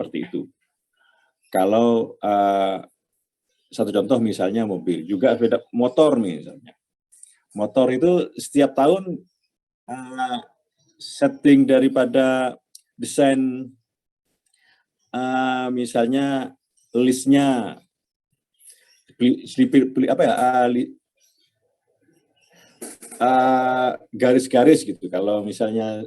seperti itu. Kalau satu contoh misalnya mobil, juga sepeda motor misalnya. Motor itu setiap tahun setting daripada desain misalnya listnya garis-garis gitu. Kalau misalnya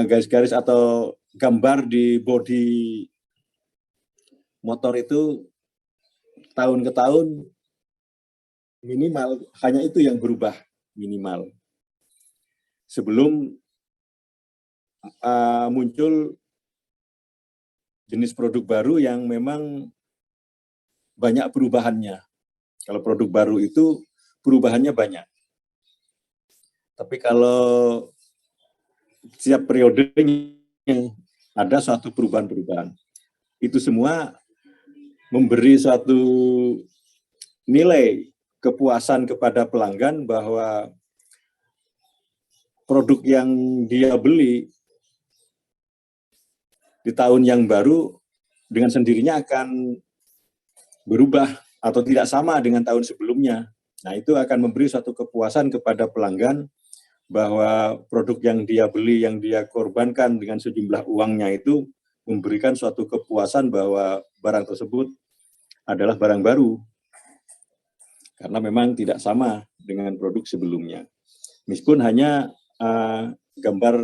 garis-garis atau gambar di bodi motor itu tahun ke tahun minimal hanya itu yang berubah minimal. Sebelum muncul jenis produk baru yang memang banyak perubahannya. Kalau produk baru itu perubahannya banyak. Tapi kalau setiap periodenya ada suatu perubahan-perubahan. Itu semua memberi suatu nilai kepuasan kepada pelanggan bahwa produk yang dia beli di tahun yang baru dengan sendirinya akan berubah atau tidak sama dengan tahun sebelumnya. Nah, itu akan memberi suatu kepuasan kepada pelanggan bahwa produk yang dia beli, yang dia korbankan dengan sejumlah uangnya itu memberikan suatu kepuasan bahwa barang tersebut adalah barang baru. Karena memang tidak sama dengan produk sebelumnya. Meskipun hanya gambar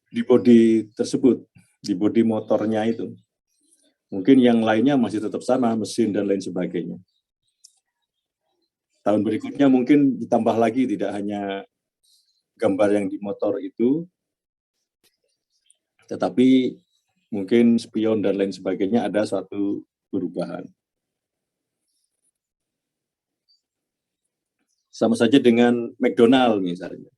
di bodi tersebut, di bodi motornya itu. Mungkin yang lainnya masih tetap sama, mesin dan lain sebagainya. Tahun berikutnya mungkin ditambah lagi, tidak hanya gambar yang di motor itu, tetapi mungkin spion dan lain sebagainya ada suatu perubahan. Sama saja dengan McDonald misalnya.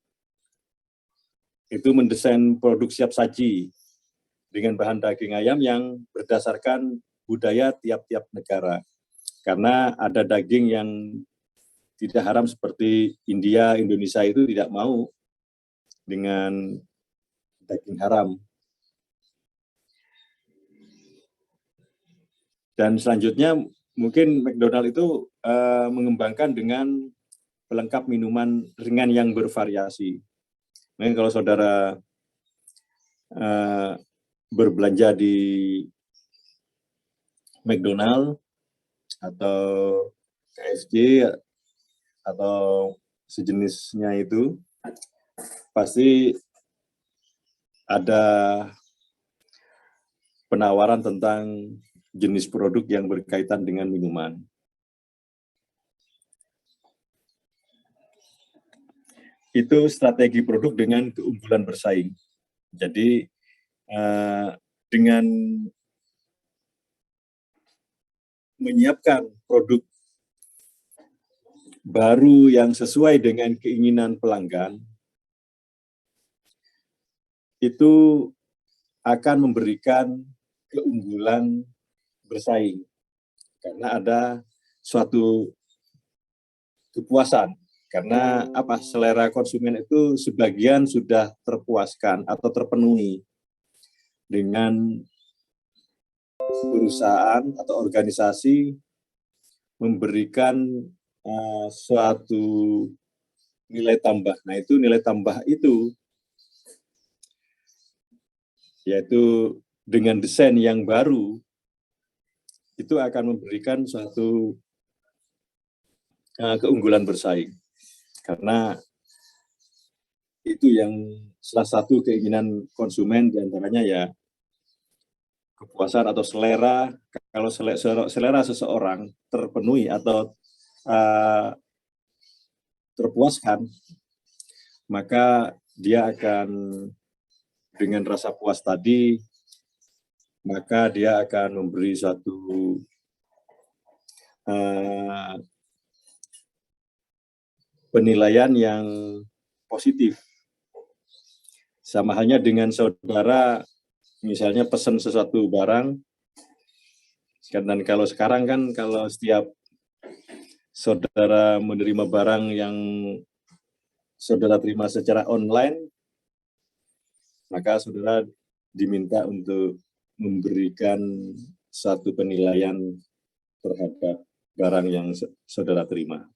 Itu mendesain produk siap saji dengan bahan daging ayam yang berdasarkan budaya tiap-tiap negara. Karena ada daging yang tidak haram seperti India, Indonesia itu tidak mau dengan daging haram. Dan selanjutnya mungkin McDonald itu mengembangkan dengan pelengkap minuman ringan yang bervariasi. Mungkin kalau saudara berbelanja di McDonald atau KFC atau sejenisnya itu, pasti ada penawaran tentang jenis produk yang berkaitan dengan minuman. Itu strategi produk dengan keunggulan bersaing. Jadi dengan menyiapkan produk baru yang sesuai dengan keinginan pelanggan, itu akan memberikan keunggulan bersaing. Karena ada suatu kepuasan. Karena selera konsumen itu sebagian sudah terpuaskan atau terpenuhi dengan perusahaan atau organisasi memberikan suatu nilai tambah. Nah, itu nilai tambah itu yaitu dengan desain yang baru itu akan memberikan suatu keunggulan bersaing. Karena itu yang salah satu keinginan konsumen, diantaranya ya kepuasan atau selera. Kalau selera seseorang terpenuhi atau terpuaskan, maka dia akan dengan rasa puas tadi, maka dia akan memberi suatu penilaian yang positif. Sama halnya dengan saudara, misalnya pesan sesuatu barang, dan kalau sekarang kan kalau setiap saudara menerima barang yang saudara terima secara online, maka saudara diminta untuk memberikan satu penilaian terhadap barang yang saudara terima.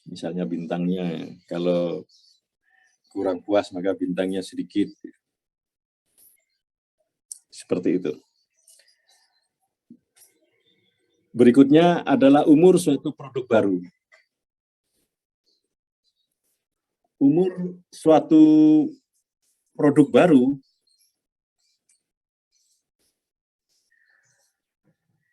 Misalnya bintangnya, kalau kurang puas maka bintangnya sedikit. Seperti itu. Berikutnya adalah umur suatu produk baru. Umur suatu produk baru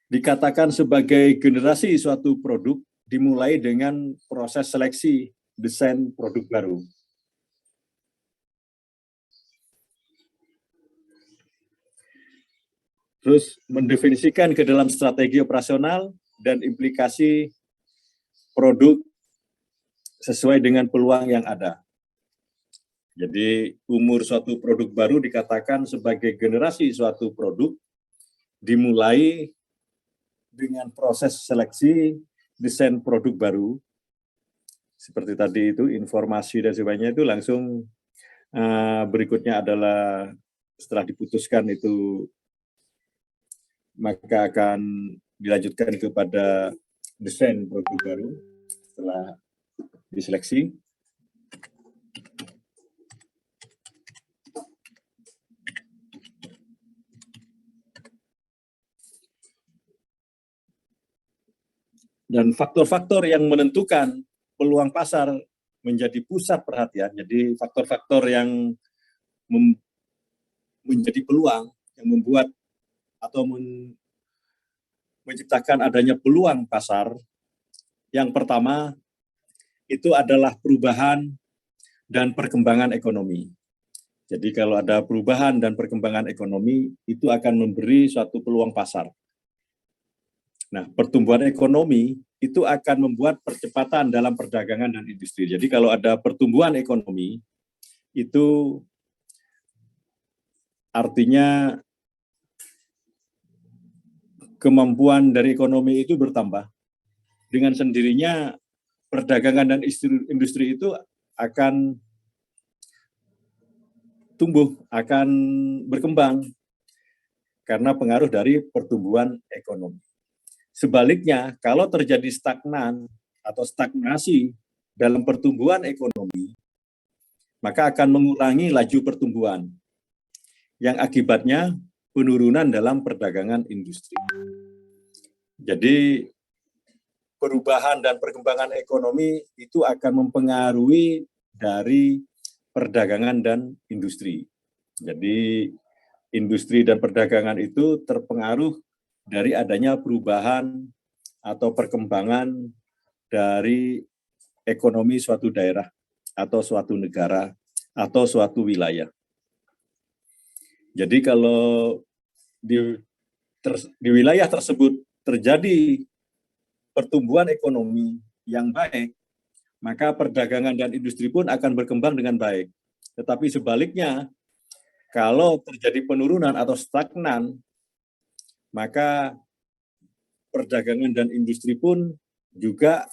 dikatakan sebagai generasi suatu produk dimulai dengan proses seleksi desain produk baru. Terus mendefinisikan ke dalam strategi operasional dan implikasi produk sesuai dengan peluang yang ada. Jadi umur suatu produk baru dikatakan sebagai generasi suatu produk dimulai dengan proses seleksi desain produk baru. Seperti tadi itu informasi dan sebagainya itu langsung berikutnya adalah setelah diputuskan itu maka akan dilanjutkan kepada desain produk baru setelah diseleksi. Dan faktor-faktor yang menentukan peluang pasar menjadi pusat perhatian, jadi faktor-faktor yang menjadi peluang, yang membuat atau menciptakan adanya peluang pasar. Yang pertama, itu adalah perubahan dan perkembangan ekonomi. Jadi kalau ada perubahan dan perkembangan ekonomi, itu akan memberi suatu peluang pasar. Nah, pertumbuhan ekonomi itu akan membuat percepatan dalam perdagangan dan industri. Jadi kalau ada pertumbuhan ekonomi, itu artinya kemampuan dari ekonomi itu bertambah. Dengan sendirinya perdagangan dan industri itu akan tumbuh, akan berkembang karena pengaruh dari pertumbuhan ekonomi. Sebaliknya, kalau terjadi stagnan atau stagnasi dalam pertumbuhan ekonomi, maka akan mengurangi laju pertumbuhan, yang akibatnya penurunan dalam perdagangan industri. Jadi, perubahan dan perkembangan ekonomi itu akan mempengaruhi dari perdagangan dan industri. Jadi, industri dan perdagangan itu terpengaruh dari adanya perubahan atau perkembangan dari ekonomi suatu daerah atau suatu negara atau suatu wilayah. Jadi kalau di wilayah tersebut terjadi pertumbuhan ekonomi yang baik, maka perdagangan dan industri pun akan berkembang dengan baik. Tetapi sebaliknya, kalau terjadi penurunan atau stagnan, maka perdagangan dan industri pun juga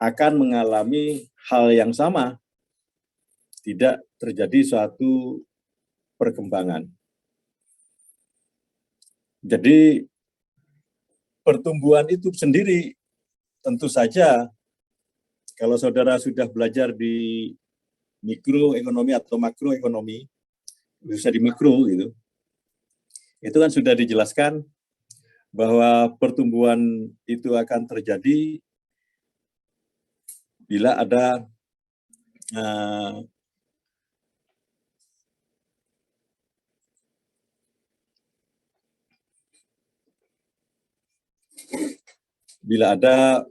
akan mengalami hal yang sama, tidak terjadi suatu perkembangan. Jadi pertumbuhan itu sendiri tentu saja kalau saudara sudah belajar di mikroekonomi atau makroekonomi, bisa di makro gitu, itu kan sudah dijelaskan bahwa pertumbuhan itu akan terjadi bila ada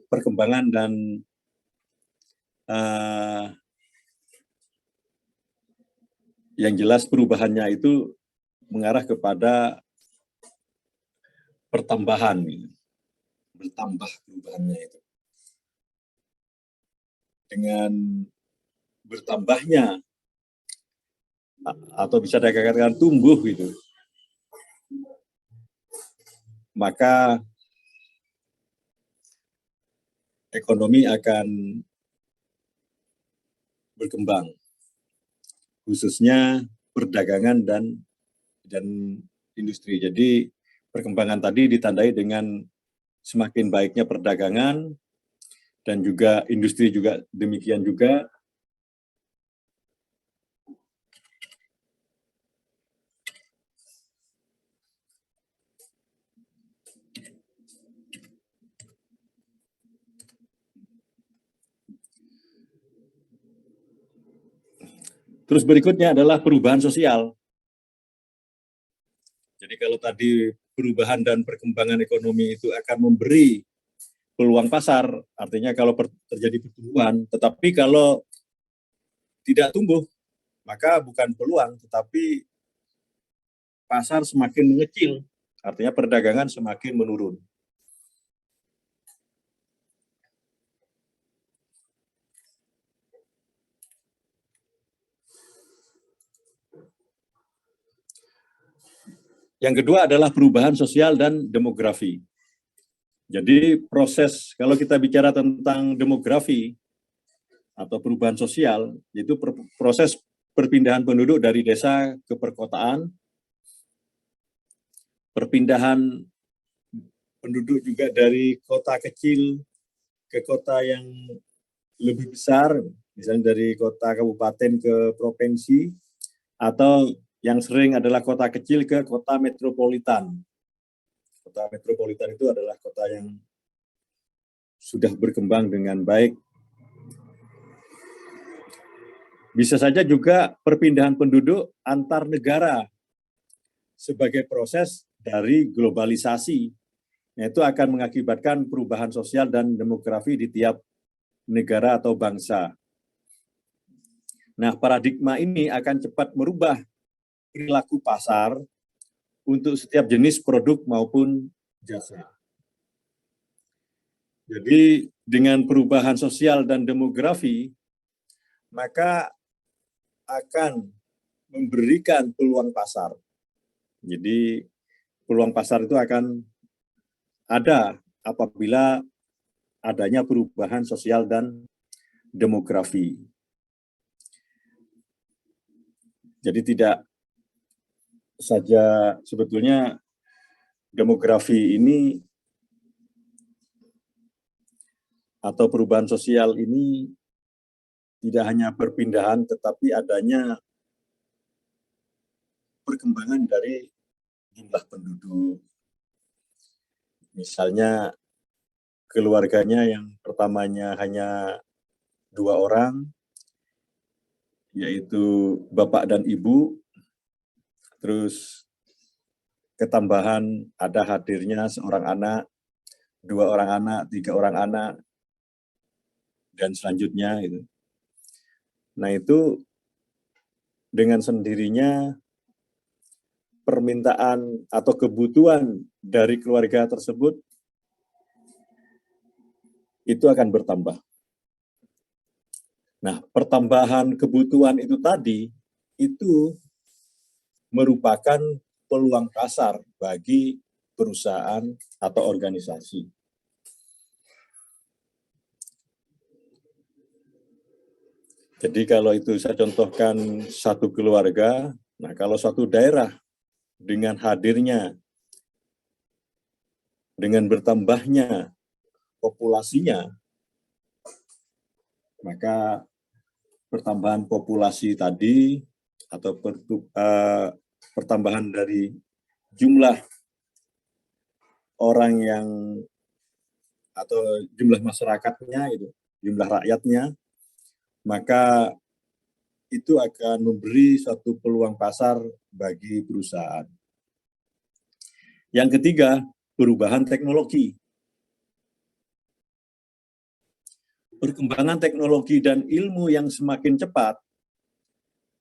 perkembangan dan yang jelas perubahannya itu mengarah kepada pertambahan, bertambah perubahannya itu. Dengan bertambahnya atau bisa dikatakan tumbuh gitu, maka ekonomi akan berkembang, khususnya perdagangan dan industri. Jadi perkembangan tadi ditandai dengan semakin baiknya perdagangan dan juga industri juga demikian juga. Terus berikutnya adalah perubahan sosial. Jadi kalau tadi perubahan dan perkembangan ekonomi itu akan memberi peluang pasar, artinya kalau terjadi pertumbuhan, tetapi kalau tidak tumbuh, maka bukan peluang, tetapi pasar semakin mengecil, artinya perdagangan semakin menurun. Yang kedua adalah perubahan sosial dan demografi. Jadi proses, kalau kita bicara tentang demografi atau perubahan sosial, itu proses perpindahan penduduk dari desa ke perkotaan, perpindahan penduduk juga dari kota kecil ke kota yang lebih besar, misalnya dari kota kabupaten ke provinsi, atau yang sering adalah kota kecil ke kota metropolitan. Kota metropolitan itu adalah kota yang sudah berkembang dengan baik. Bisa saja juga perpindahan penduduk antar negara sebagai proses dari globalisasi. Itu akan mengakibatkan perubahan sosial dan demografi di tiap negara atau bangsa. Nah, paradigma ini akan cepat merubah perilaku pasar untuk setiap jenis produk maupun jasa. Jadi dengan perubahan sosial dan demografi, maka akan memberikan peluang pasar. Jadi peluang pasar itu akan ada apabila adanya perubahan sosial dan demografi. Jadi tidak saja sebetulnya demografi ini atau perubahan sosial ini tidak hanya perpindahan, tetapi adanya perkembangan dari jumlah penduduk. Misalnya keluarganya yang pertamanya hanya 2 orang, yaitu bapak dan ibu, terus ketambahan ada hadirnya seorang anak, 2 orang anak, 3 orang anak, dan selanjutnya gitu. Nah itu dengan sendirinya permintaan atau kebutuhan dari keluarga tersebut itu akan bertambah. Nah, pertambahan kebutuhan itu tadi itu merupakan peluang pasar bagi perusahaan atau organisasi. Jadi kalau itu saya contohkan satu keluarga, nah kalau satu daerah dengan hadirnya, dengan bertambahnya populasinya, maka pertambahan populasi tadi atau pertambahan dari jumlah orang yang atau jumlah masyarakatnya itu, jumlah rakyatnya, maka itu akan memberi suatu peluang pasar bagi perusahaan. Yang ketiga, perubahan teknologi. Perkembangan teknologi dan ilmu yang semakin cepat,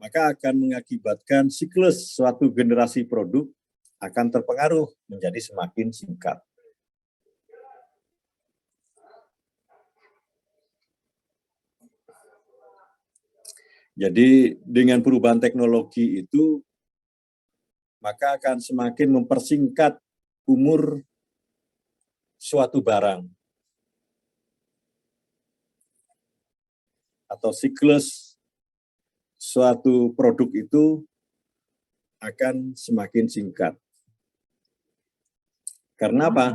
maka akan mengakibatkan siklus suatu generasi produk akan terpengaruh menjadi semakin singkat. Jadi dengan perubahan teknologi itu, maka akan semakin mempersingkat umur suatu barang atau siklus suatu produk itu akan semakin singkat. Karena apa?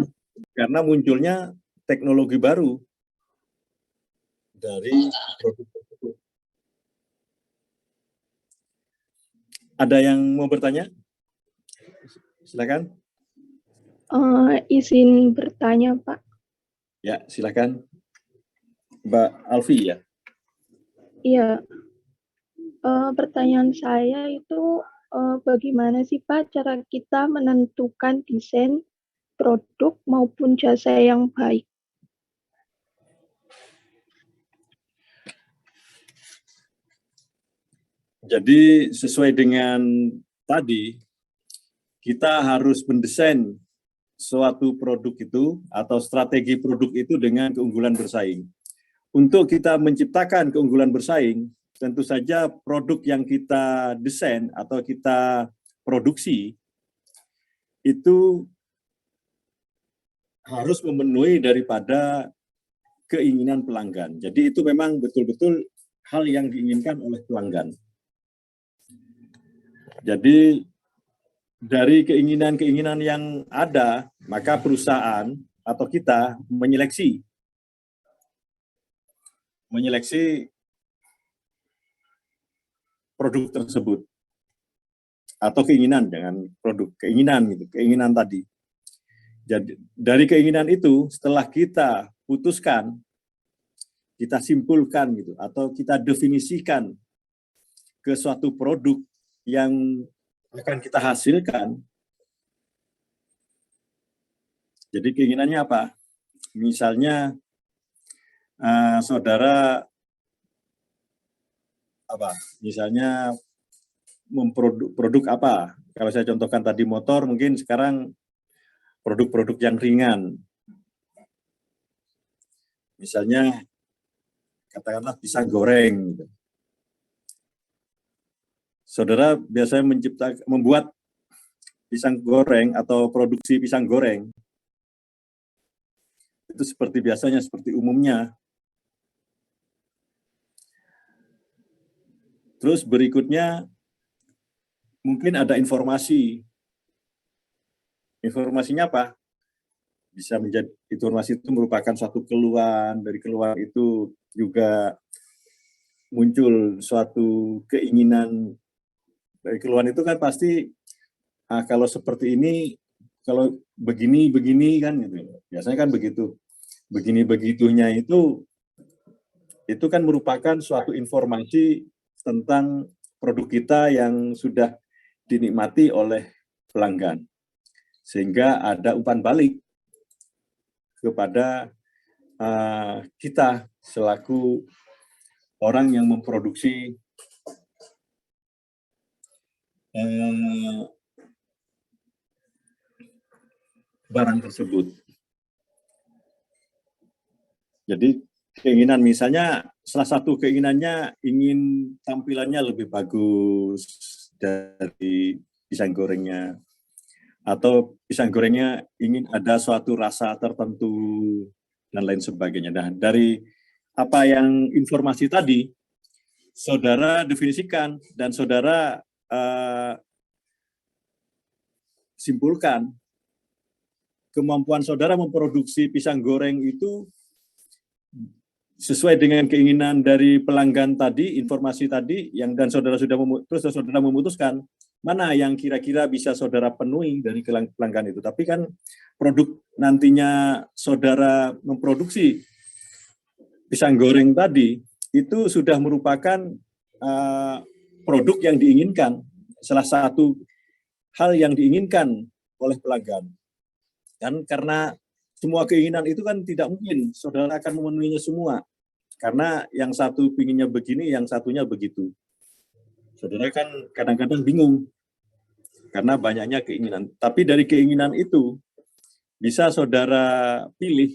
Karena munculnya teknologi baru dari produk tersebut. Ada yang mau bertanya? Silakan. Izin bertanya, Pak. Ya, silakan. Mbak Alfi ya. Iya. Pertanyaan saya itu bagaimana sih Pak cara kita menentukan desain produk maupun jasa yang baik? Jadi sesuai dengan tadi, kita harus mendesain suatu produk itu atau strategi produk itu dengan keunggulan bersaing. Untuk kita menciptakan keunggulan bersaing, tentu saja produk yang kita desain atau kita produksi itu harus memenuhi daripada keinginan pelanggan. Jadi itu memang betul-betul hal yang diinginkan oleh pelanggan. Jadi dari keinginan-keinginan yang ada, maka perusahaan atau kita menyeleksi produk tersebut atau keinginan dengan produk keinginan tadi. Jadi dari keinginan itu setelah kita putuskan, kita simpulkan gitu atau kita definisikan ke suatu produk yang akan kita hasilkan. Jadi keinginannya apa? Misalnya saudara apa? Misalnya produk apa? Kalau saya contohkan tadi motor, mungkin sekarang produk-produk yang ringan. Misalnya katakanlah pisang goreng gitu. Saudara biasanya membuat pisang goreng atau produksi pisang goreng itu seperti biasanya, seperti umumnya. Terus berikutnya mungkin ada informasi. Informasinya apa? Bisa menjadi informasi itu merupakan suatu keluhan, dari keluhan itu juga muncul suatu keinginan. Dari keluhan itu kan pasti kalau seperti ini, kalau begini kan gitu. Biasanya kan begitu. Begini-begitunya itu kan merupakan suatu informasi tentang produk kita yang sudah dinikmati oleh pelanggan. Sehingga ada umpan balik kepada kita selaku orang yang memproduksi barang tersebut. Jadi keinginan misalnya salah satu keinginannya ingin tampilannya lebih bagus dari pisang gorengnya, atau pisang gorengnya ingin ada suatu rasa tertentu dan lain sebagainya. Nah, dari apa yang informasi tadi saudara definisikan dan saudara simpulkan kemampuan saudara memproduksi pisang goreng itu sesuai dengan keinginan dari pelanggan tadi, informasi tadi, yang dan saudara sudah memutuskan mana yang kira-kira bisa saudara penuhi dari pelanggan itu. Tapi kan produk nantinya saudara memproduksi pisang goreng tadi itu sudah merupakan produk yang diinginkan, salah satu hal yang diinginkan oleh pelanggan. Kan karena semua keinginan itu kan tidak mungkin saudara akan memenuhinya semua. Karena yang satu pinginnya begini, yang satunya begitu. Saudara kan kadang-kadang bingung karena banyaknya keinginan. Tapi dari keinginan itu bisa saudara pilih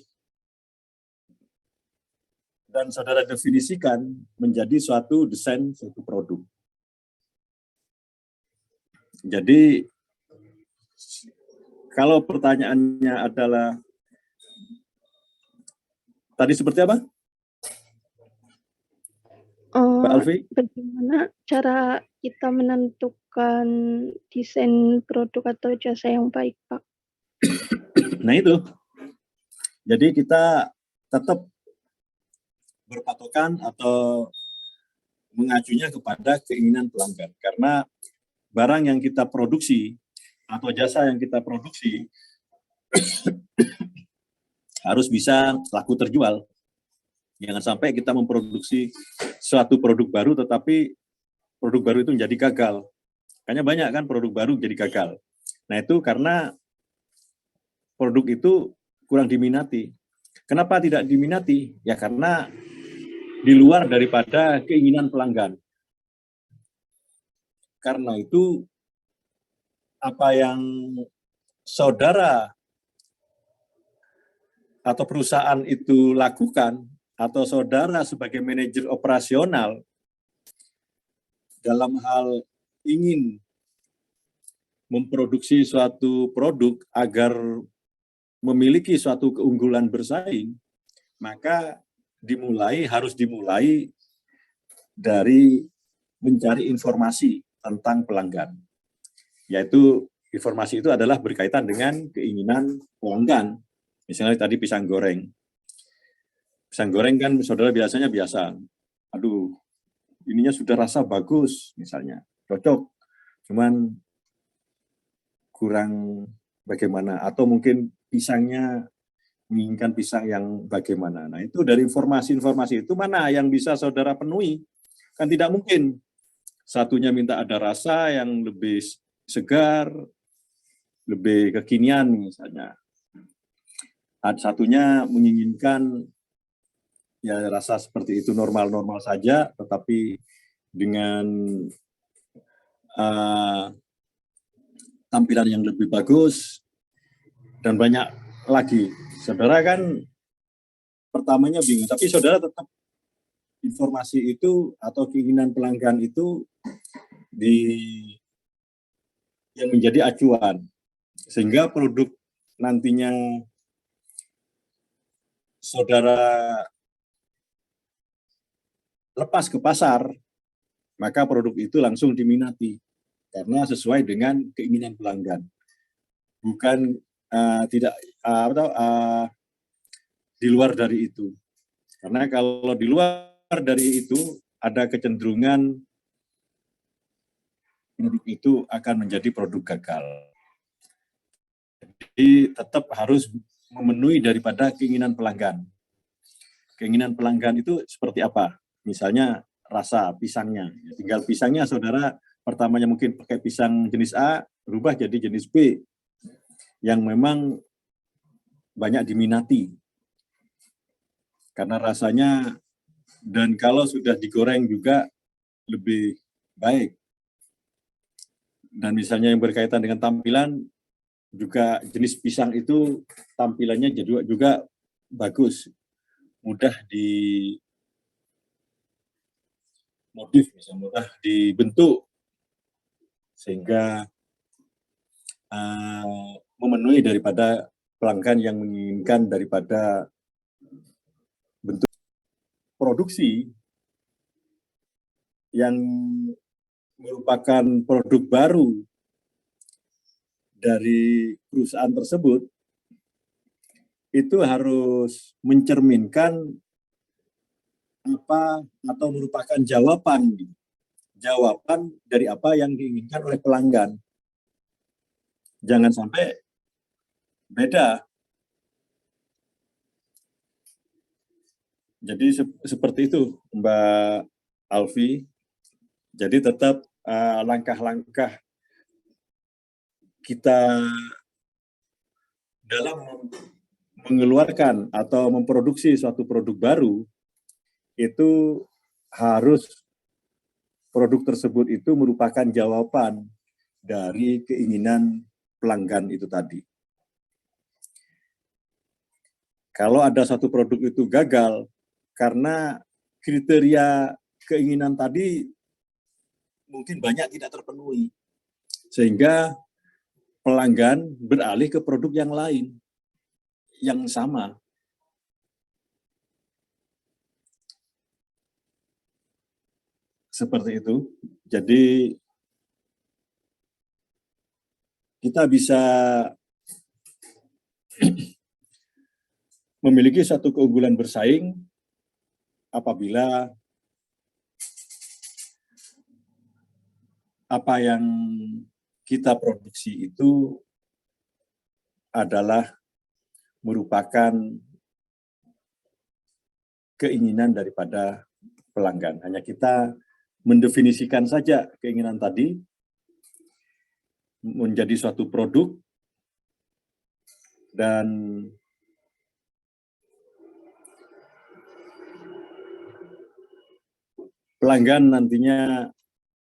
dan saudara definisikan menjadi suatu desain suatu produk. Jadi kalau pertanyaannya adalah tadi seperti apa? Pak Alfi? Bagaimana cara kita menentukan desain produk atau jasa yang baik, Pak? Nah itu, jadi kita tetap berpatokan atau mengacunya kepada keinginan pelanggan. Karena barang yang kita produksi atau jasa yang kita produksi harus bisa laku terjual. Jangan sampai kita memproduksi suatu produk baru tetapi produk baru itu menjadi gagal. Makanya banyak kan produk baru jadi gagal. Nah itu karena produk itu kurang diminati. Kenapa tidak diminati? Ya karena di luar daripada keinginan pelanggan. Karena itu apa yang saudara atau perusahaan itu lakukan atau saudara sebagai manajer operasional dalam hal ingin memproduksi suatu produk agar memiliki suatu keunggulan bersaing, maka harus dimulai dari mencari informasi tentang pelanggan. Yaitu informasi itu adalah berkaitan dengan keinginan pelanggan. Misalnya tadi pisang goreng. Pisang goreng kan saudara biasanya aduh, ininya sudah rasa bagus misalnya, cocok, cuman kurang bagaimana, atau mungkin pisangnya menginginkan pisang yang bagaimana. Nah itu dari informasi-informasi itu mana yang bisa saudara penuhi? Kan tidak mungkin satunya minta ada rasa yang lebih segar, lebih kekinian misalnya. Satunya menginginkan ya rasa seperti itu normal-normal saja, tetapi dengan tampilan yang lebih bagus dan banyak lagi. Saudara kan pertamanya bingung, tapi saudara tetap informasi itu atau keinginan pelanggan itu yang menjadi acuan, sehingga produk nantinya saudara lepas ke pasar, maka produk itu langsung diminati karena sesuai dengan keinginan pelanggan, bukan tidak di luar dari itu. Karena kalau di luar dari itu ada kecenderungan produk itu akan menjadi produk gagal. Jadi tetap harus memenuhi daripada keinginan pelanggan. Keinginan pelanggan itu seperti apa? Misalnya rasa pisangnya. Tinggal pisangnya saudara pertamanya mungkin pakai pisang jenis A, berubah jadi jenis B yang memang banyak diminati. Karena rasanya, dan kalau sudah digoreng juga lebih baik. Dan misalnya yang berkaitan dengan tampilan, juga jenis pisang itu tampilannya juga bagus, mudah dimodif, mudah dibentuk, sehingga memenuhi daripada pelanggan yang menginginkan daripada bentuk produksi yang merupakan produk baru dari perusahaan tersebut, itu harus mencerminkan apa atau merupakan jawaban dari apa yang diinginkan oleh pelanggan. Jangan sampai beda. Jadi seperti itu, Mbak Alfi. Jadi tetap langkah-langkah kita dalam mengeluarkan atau memproduksi suatu produk baru, itu harus produk tersebut itu merupakan jawaban dari keinginan pelanggan itu tadi. Kalau ada satu produk itu gagal karena kriteria keinginan tadi mungkin banyak tidak terpenuhi, sehingga pelanggan beralih ke produk yang lain yang sama. seperti itu. Jadi kita bisa memiliki satu keunggulan bersaing apabila apa yang kita produksi itu adalah merupakan keinginan daripada pelanggan. Hanya kita mendefinisikan saja keinginan tadi menjadi suatu produk dan pelanggan nantinya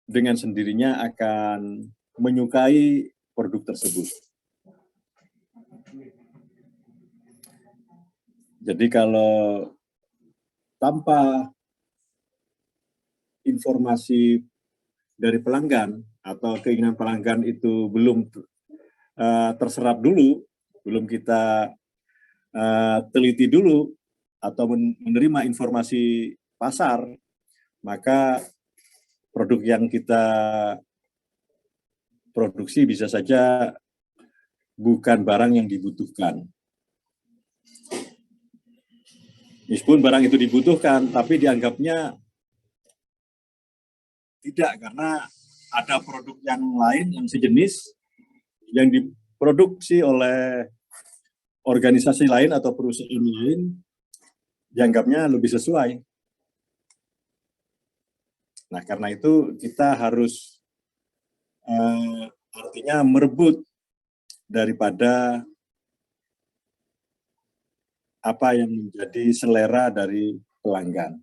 dengan sendirinya akan menyukai produk tersebut. Jadi kalau tanpa informasi dari pelanggan atau keinginan pelanggan itu belum terserap dulu, belum kita teliti dulu atau menerima informasi pasar, maka produk yang kita produksi bisa saja bukan barang yang dibutuhkan. Meskipun barang itu dibutuhkan, tapi dianggapnya tidak, karena ada produk yang lain yang sejenis yang diproduksi oleh organisasi lain atau perusahaan lain, dianggapnya lebih sesuai. Nah, karena itu kita harus artinya merebut daripada apa yang menjadi selera dari pelanggan.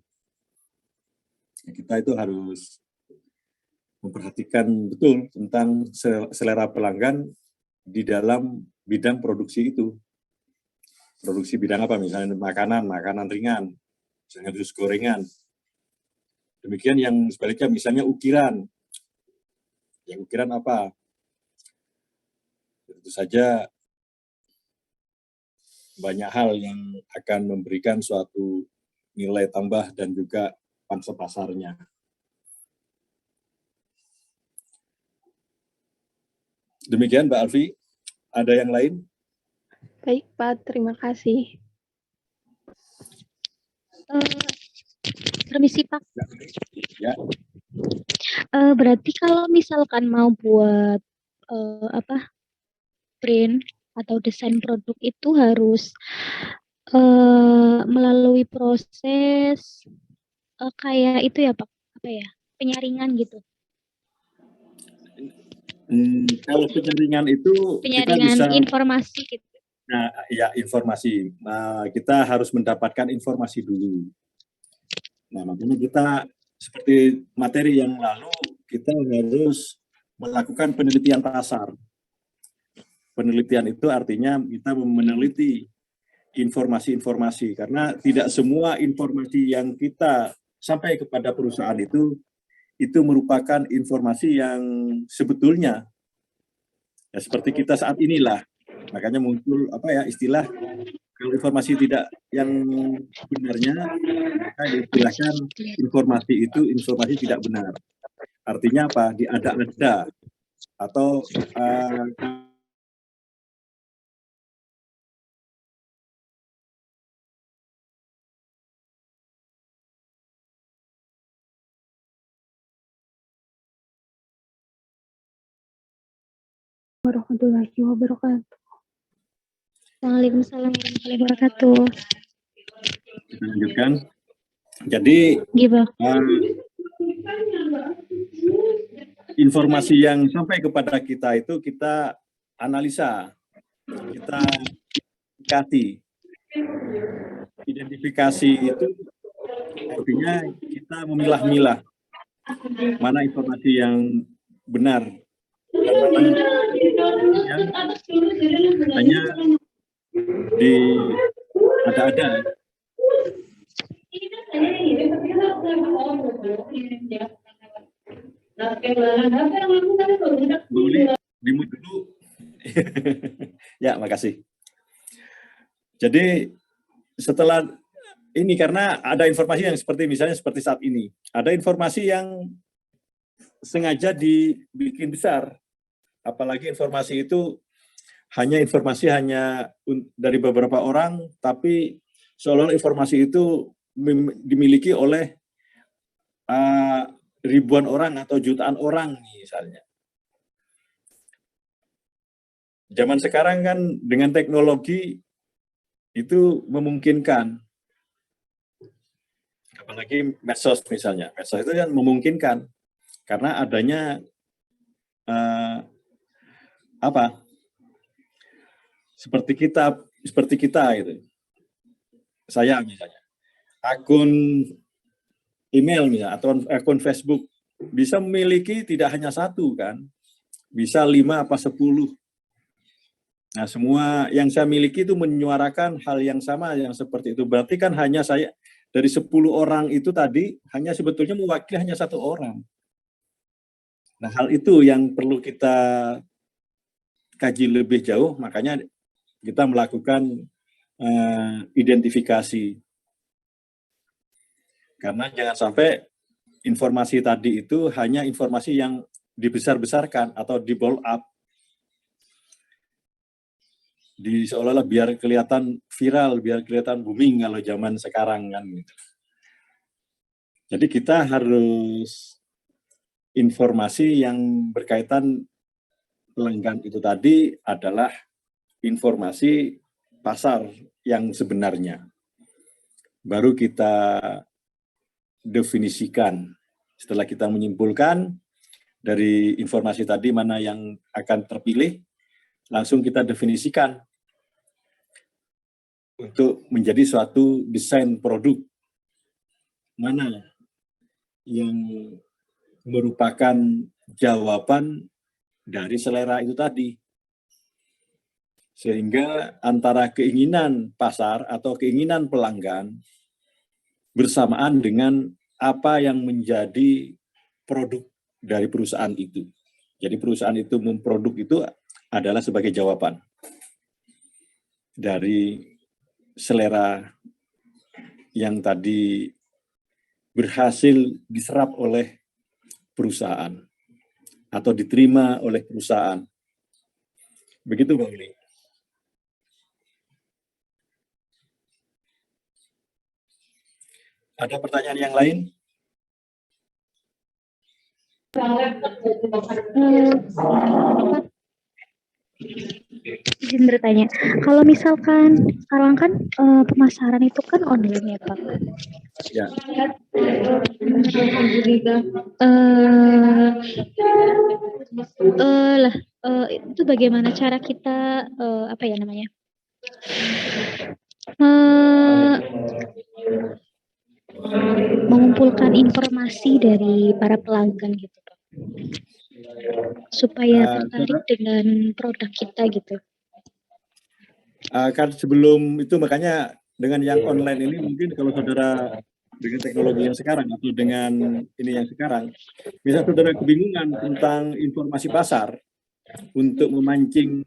Kita itu harus memperhatikan betul tentang selera pelanggan di dalam bidang produksi itu. Produksi bidang apa? Misalnya makanan ringan, misalnya jus gorengan. Demikian yang sebaliknya, misalnya ukiran. Yang ukiran apa? Tentu saja banyak hal yang akan memberikan suatu nilai tambah dan juga pangsa pasarnya. Demikian Mbak Alfi. Ada yang lain? Baik Pak, terima kasih. Permisi Pak. Ya. Berarti kalau misalkan mau buat print atau desain produk itu harus melalui proses kayak itu ya Pak, apa ya, penyaringan gitu. Kalau penyaringan itu Penyaringan kita bisa, informasi gitu. Nah, ya informasi. Kita harus mendapatkan informasi dulu. Nah, makanya kita seperti materi yang lalu, kita harus melakukan penelitian pasar. Penelitian itu artinya kita meneliti informasi-informasi, karena tidak semua informasi yang kita sampai kepada perusahaan itu merupakan informasi yang sebetulnya. Ya, seperti kita saat inilah, makanya muncul istilah, kalau informasi tidak yang benarnya, maka diistilahkan informasi itu informasi tidak benar. Artinya apa? Diada-ada atau Warahmatullahi wabarakatuh. Waalaikumsalam warahmatullahi wabarakatuh. Kita lanjutkan. Jadi informasi yang sampai kepada kita itu kita analisa, kita identifikasi itu artinya kita memilah-milah mana informasi yang benar dan mana yang hanya ada-ada. Boleh dimut dulu. Ya, makasih. Jadi setelah ini karena ada informasi yang seperti misalnya seperti saat ini. Ada informasi yang sengaja dibikin besar. Apalagi informasi itu informasi hanya dari beberapa orang, tapi seolah-olah informasi itu dimiliki oleh ribuan orang atau jutaan orang misalnya. Zaman sekarang kan dengan teknologi itu memungkinkan, apalagi medsos misalnya. Medsos itu kan memungkinkan karena adanya seperti kita gitu. Saya misalnya akun email misalnya atau akun Facebook bisa memiliki tidak hanya satu kan, bisa 5 apa 10. Nah, semua yang saya miliki itu menyuarakan hal yang sama yang seperti itu. Berarti kan hanya saya dari 10 orang itu tadi hanya sebetulnya mewakili hanya 1 orang. Nah, hal itu yang perlu kita kaji lebih jauh, makanya kita melakukan identifikasi. Karena jangan sampai informasi tadi itu hanya informasi yang dibesar-besarkan atau di-blow up. Seolah-olah biar kelihatan viral, biar kelihatan booming kalau zaman sekarang kan gitu. Jadi kita harus informasi yang berkaitan pelanggan itu tadi adalah informasi pasar yang sebenarnya. Baru kita definisikan. Setelah kita menyimpulkan dari informasi tadi mana yang akan terpilih, langsung kita definisikan untuk menjadi suatu desain produk mana yang merupakan jawaban dari selera itu tadi. Sehingga antara keinginan pasar atau keinginan pelanggan bersamaan dengan apa yang menjadi produk dari perusahaan itu. Jadi perusahaan itu memproduk itu adalah sebagai jawaban dari selera yang tadi berhasil diserap oleh perusahaan atau diterima oleh perusahaan. Begitu, Bang Willy. Ada pertanyaan yang lain? Izin bertanya, kalau misalkan sekarang kan pemasaran itu kan online ya Pak? Ya. Itu bagaimana cara kita mengumpulkan informasi dari para pelanggan gitu Pak, supaya tertarik dengan produk kita gitu. Kan sebelum itu makanya dengan yang online ini mungkin kalau saudara dengan teknologi yang sekarang atau dengan ini yang sekarang, bisa saudara kebingungan tentang informasi pasar untuk memancing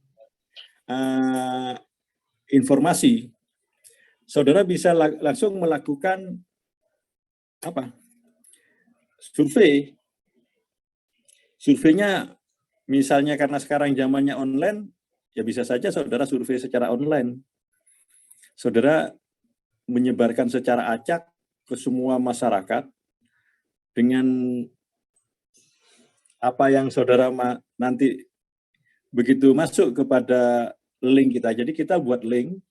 informasi, saudara bisa langsung melakukan survei. Surveinya misalnya karena sekarang zamannya online, ya bisa saja saudara survei secara online. Saudara menyebarkan secara acak ke semua masyarakat dengan apa yang saudara nanti begitu masuk kepada link kita. Jadi kita buat link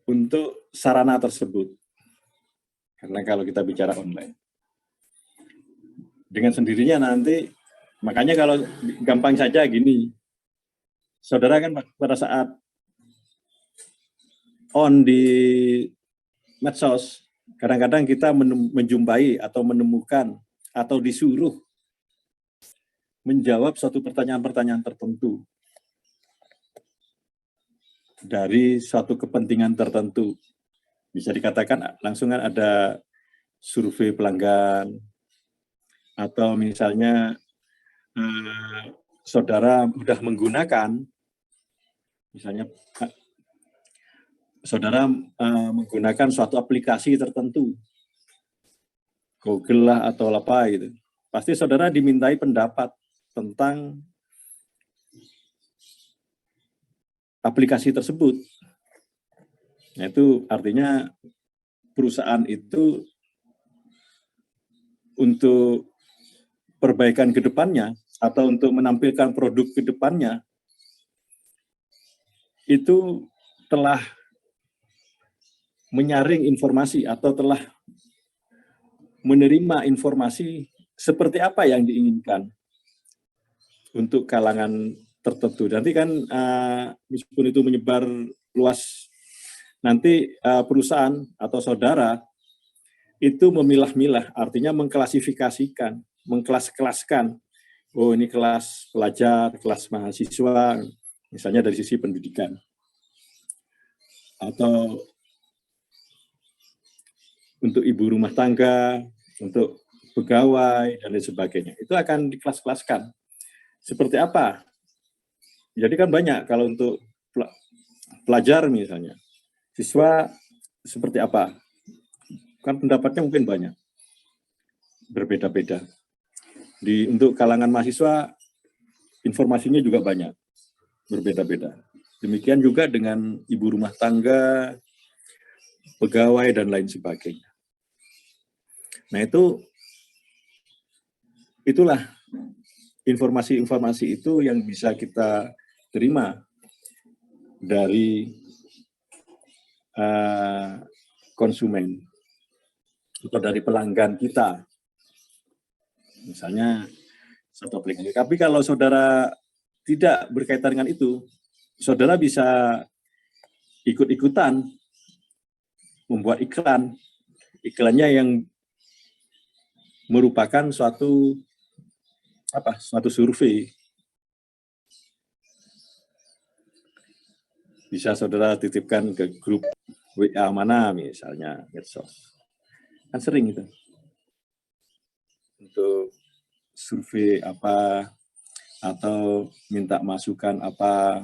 untuk sarana tersebut. Karena kalau kita bicara online, dengan sendirinya nanti, makanya kalau gampang saja gini, saudara kan pada saat on di medsos, kadang-kadang kita menjumpai atau menemukan atau disuruh menjawab suatu pertanyaan-pertanyaan tertentu dari suatu kepentingan tertentu. Bisa dikatakan langsung ada survei pelanggan, atau misalnya saudara sudah menggunakan misalnya saudara menggunakan suatu aplikasi tertentu, Google lah atau apa gitu, pasti saudara dimintai pendapat tentang aplikasi tersebut. Nah, itu artinya perusahaan itu untuk perbaikan ke depannya atau untuk menampilkan produk ke depannya itu telah menyaring informasi atau telah menerima informasi seperti apa yang diinginkan untuk kalangan tertentu. Nanti kan meskipun itu menyebar luas, nanti perusahaan atau saudara itu memilah-milah, artinya mengklasifikasikan, mengkelas-kelaskan. Oh, ini kelas pelajar, kelas mahasiswa, misalnya dari sisi pendidikan. Atau untuk ibu rumah tangga, untuk pegawai, dan lain sebagainya. Itu akan dikelas-kelaskan. Seperti apa? Jadi kan banyak kalau untuk pelajar misalnya. Siswa seperti apa? Kan pendapatnya mungkin banyak. Berbeda-beda. Untuk kalangan mahasiswa, informasinya juga banyak. Berbeda-beda. Demikian juga dengan ibu rumah tangga, pegawai, dan lain sebagainya. Nah, itulah informasi-informasi itu yang bisa kita terima dari konsumen atau dari pelanggan kita. Misalnya satu aplikasi. Tapi kalau saudara tidak berkaitan dengan itu, saudara bisa ikut-ikutan membuat iklan. Iklannya yang merupakan suatu survei. Bisa saudara titipkan ke grup WA mana misalnya, medsos. Kan sering itu. Untuk survei apa, atau minta masukan apa,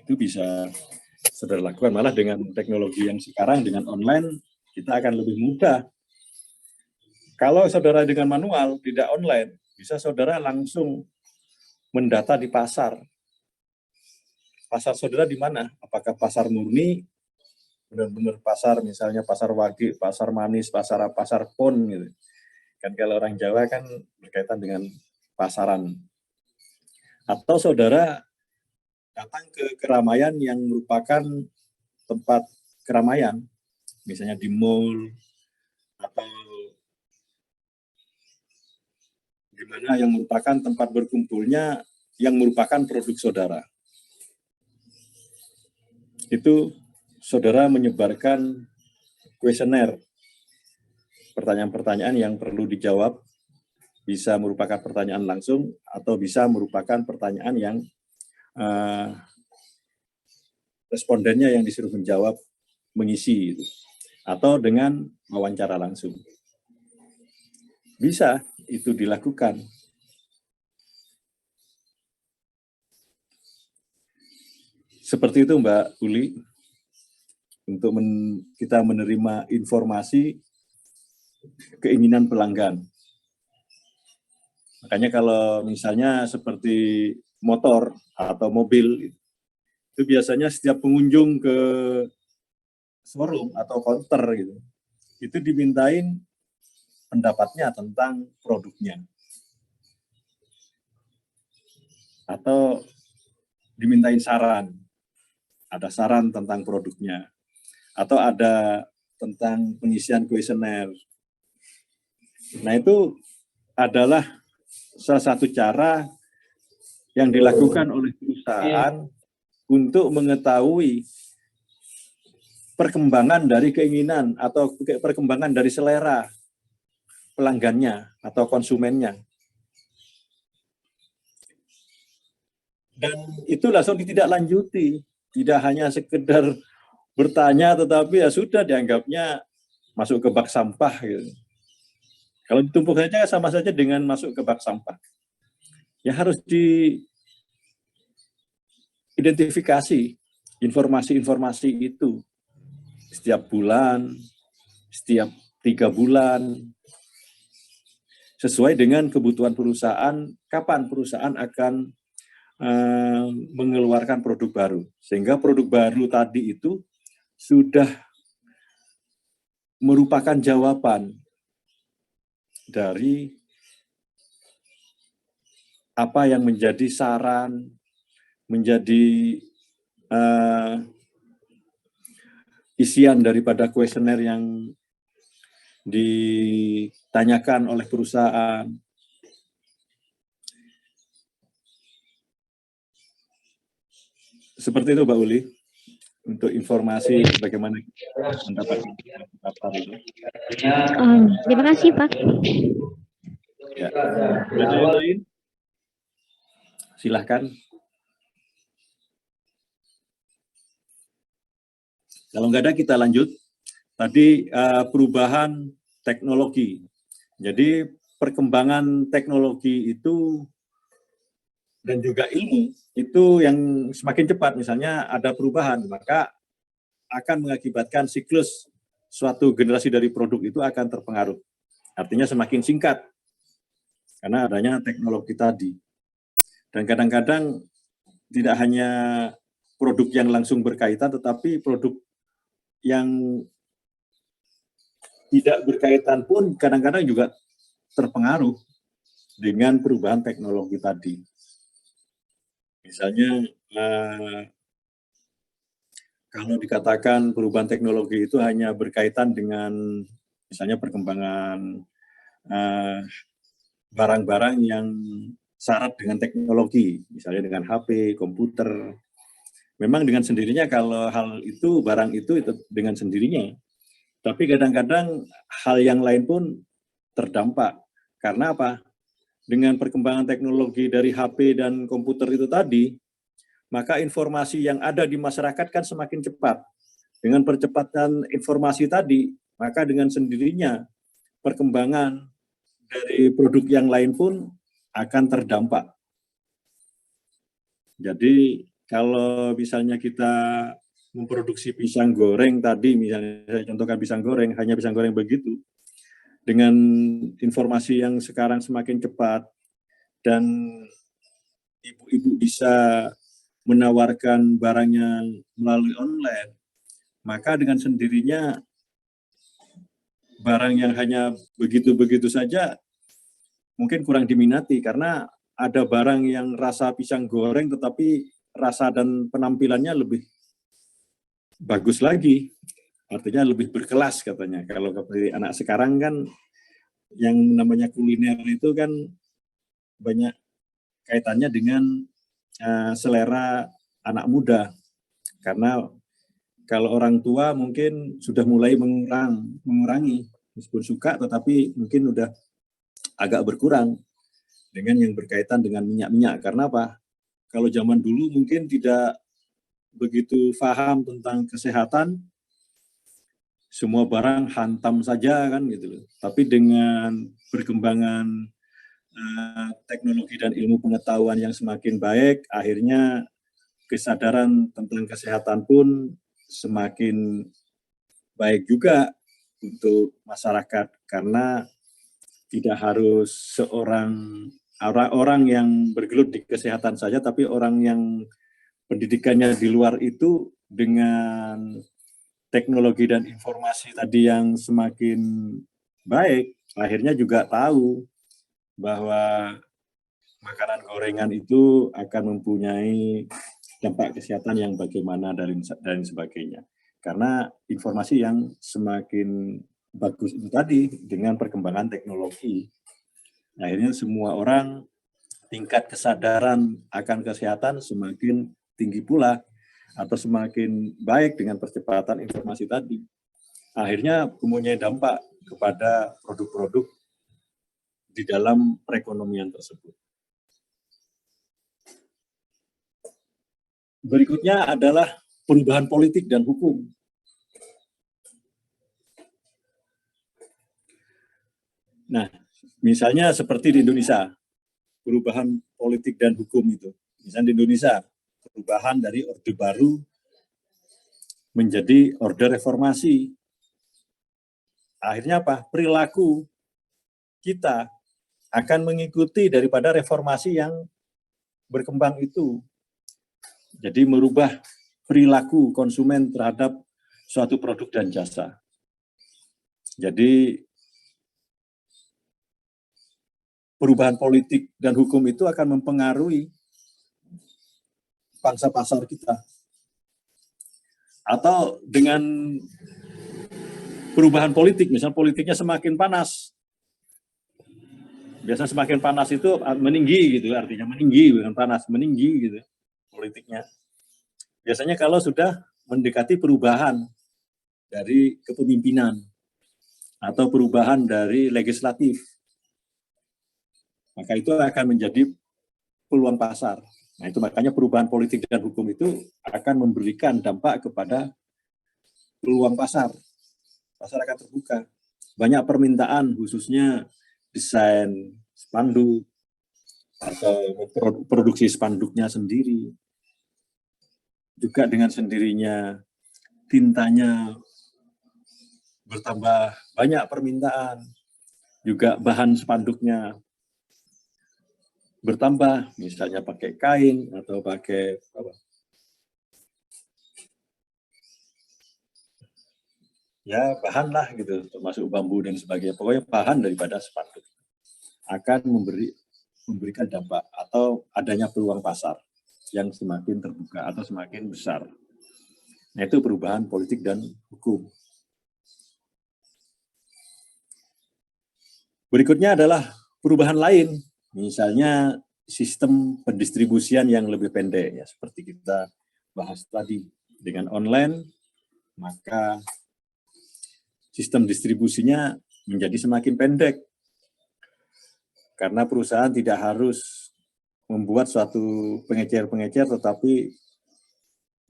itu bisa saudara lakukan. Malah dengan teknologi yang sekarang, dengan online, kita akan lebih mudah. Kalau saudara dengan manual, tidak online, bisa saudara langsung mendata di pasar. Pasar saudara di mana? Apakah pasar murni, benar-benar pasar, misalnya pasar wage, pasar manis, pasar pon gitu. Kan kalau orang Jawa kan berkaitan dengan pasaran. Atau saudara datang ke keramaian yang merupakan tempat keramaian, misalnya di mall, atau di mana yang merupakan tempat berkumpulnya yang merupakan produk saudara. Itu saudara menyebarkan kuesioner, pertanyaan-pertanyaan yang perlu dijawab, bisa merupakan pertanyaan langsung atau bisa merupakan pertanyaan yang respondennya yang disuruh menjawab, mengisi, atau dengan wawancara langsung. Bisa itu dilakukan. Seperti itu Mbak Uli, untuk kita menerima informasi keinginan pelanggan. Makanya kalau misalnya seperti motor atau mobil, itu biasanya setiap pengunjung ke showroom atau counter gitu, itu dimintain pendapatnya tentang produknya. Atau dimintain saran. Ada saran tentang produknya. Atau ada tentang pengisian kuesioner. Nah, itu adalah salah satu cara yang dilakukan oleh perusahaan untuk mengetahui perkembangan dari keinginan atau perkembangan dari selera pelanggannya atau konsumennya. Dan itu langsung ditindaklanjuti, tidak hanya sekedar bertanya, tetapi ya sudah dianggapnya masuk ke bak sampah gitu. Kalau ditumpuk saja sama saja dengan masuk ke bak sampah. Ya harus diidentifikasi informasi-informasi itu setiap bulan, setiap 3 bulan, sesuai dengan kebutuhan perusahaan, kapan perusahaan akan mengeluarkan produk baru. Sehingga produk baru tadi itu sudah merupakan jawaban dari apa yang menjadi saran, menjadi isian daripada kuesioner yang ditanyakan oleh perusahaan. Seperti itu, Mbak Uli, untuk informasi bagaimana mendapatkan daftar itu. Terima kasih, Pak. Ya. Ada yang lain? Silahkan. Kalau nggak ada, kita lanjut. Tadi perubahan teknologi. Jadi perkembangan teknologi itu dan juga ilmu itu yang semakin cepat. Misalnya ada perubahan, maka akan mengakibatkan siklus suatu generasi dari produk itu akan terpengaruh. Artinya semakin singkat karena adanya teknologi tadi. Dan kadang-kadang tidak hanya produk yang langsung berkaitan, tetapi produk yang tidak berkaitan pun kadang-kadang juga terpengaruh dengan perubahan teknologi tadi. Misalnya, kalau dikatakan perubahan teknologi itu hanya berkaitan dengan misalnya perkembangan barang-barang yang syarat dengan teknologi, misalnya dengan HP, komputer. Memang dengan sendirinya kalau hal itu, barang itu dengan sendirinya. Tapi kadang-kadang hal yang lain pun terdampak. Karena apa? Dengan perkembangan teknologi dari HP dan komputer itu tadi, maka informasi yang ada di masyarakat kan semakin cepat. Dengan percepatan informasi tadi, maka dengan sendirinya perkembangan dari produk yang lain pun akan terdampak. Jadi kalau misalnya kita memproduksi pisang goreng tadi, misalnya saya contohkan pisang goreng, hanya pisang goreng begitu, dengan informasi yang sekarang semakin cepat, dan ibu-ibu bisa menawarkan barangnya melalui online, maka dengan sendirinya barang yang hanya begitu-begitu saja mungkin kurang diminati, karena ada barang yang rasa pisang goreng tetapi rasa dan penampilannya lebih bagus lagi, artinya lebih berkelas katanya. Kalau seperti anak sekarang kan yang namanya kuliner itu kan banyak kaitannya dengan selera anak muda, karena kalau orang tua mungkin sudah mulai mengurangi, meskipun suka tetapi mungkin udah agak berkurang dengan yang berkaitan dengan minyak-minyak. Karena apa? Kalau zaman dulu mungkin tidak begitu paham tentang kesehatan, semua barang hantam saja kan gitu loh. Tapi dengan perkembangan teknologi dan ilmu pengetahuan yang semakin baik, akhirnya kesadaran tentang kesehatan pun semakin baik juga untuk masyarakat, karena tidak harus orang yang bergelut di kesehatan saja, tapi orang yang pendidikannya di luar itu dengan teknologi dan informasi tadi yang semakin baik, akhirnya juga tahu bahwa makanan gorengan itu akan mempunyai dampak kesehatan yang bagaimana dan sebagainya. Karena informasi yang semakin bagus itu tadi dengan perkembangan teknologi. Akhirnya semua orang tingkat kesadaran akan kesehatan semakin tinggi pula, atau semakin baik dengan percepatan informasi tadi. Akhirnya mempunyai dampak kepada produk-produk di dalam perekonomian tersebut. Berikutnya adalah perubahan politik dan hukum. Nah, misalnya seperti di Indonesia, perubahan politik dan hukum itu. Misalnya di Indonesia, perubahan dari Orde Baru menjadi order reformasi. Akhirnya apa? Perilaku kita akan mengikuti daripada reformasi yang berkembang itu. Jadi merubah perilaku konsumen terhadap suatu produk dan jasa. Jadi perubahan politik dan hukum itu akan mempengaruhi pangsa pasar kita. Atau dengan perubahan politik, misalnya politiknya semakin panas. Biasanya semakin panas itu meninggi gitu, artinya meninggi, bukan panas, meninggi gitu politiknya. Biasanya kalau sudah mendekati perubahan dari kepemimpinan atau perubahan dari legislatif, maka itu akan menjadi peluang pasar. Nah, itu makanya perubahan politik dan hukum itu akan memberikan dampak kepada peluang pasar. Pasar akan terbuka. Banyak permintaan khususnya desain spanduk atau produksi spanduknya sendiri. Juga dengan sendirinya tintanya bertambah banyak permintaan. Juga bahan spanduknya bertambah, misalnya pakai kain atau pakai apa? Ya bahan lah gitu, termasuk bambu dan sebagainya. Pokoknya bahan daripada spanduk akan memberikan dampak atau adanya peluang pasar yang semakin terbuka atau semakin besar. Nah, itu perubahan politik dan hukum. Berikutnya adalah perubahan lain, misalnya sistem pendistribusian yang lebih pendek, ya seperti kita bahas tadi. Dengan online, maka sistem distribusinya menjadi semakin pendek. Karena perusahaan tidak harus membuat suatu pengecer-pengecer, tetapi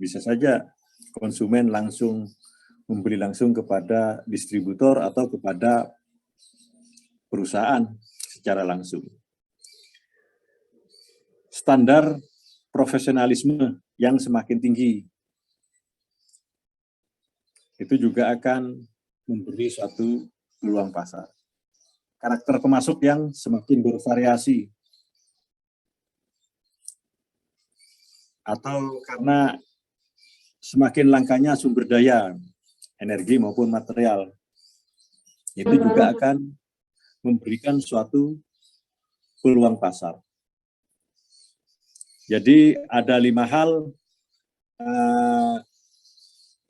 bisa saja konsumen langsung membeli langsung kepada distributor atau kepada perusahaan secara langsung. Standar profesionalisme yang semakin tinggi itu juga akan memberi suatu peluang pasar. Karakter pemasok yang semakin bervariasi. Atau karena semakin langkanya sumber daya, energi maupun material. Itu juga akan memberikan suatu peluang pasar. Jadi ada 5 hal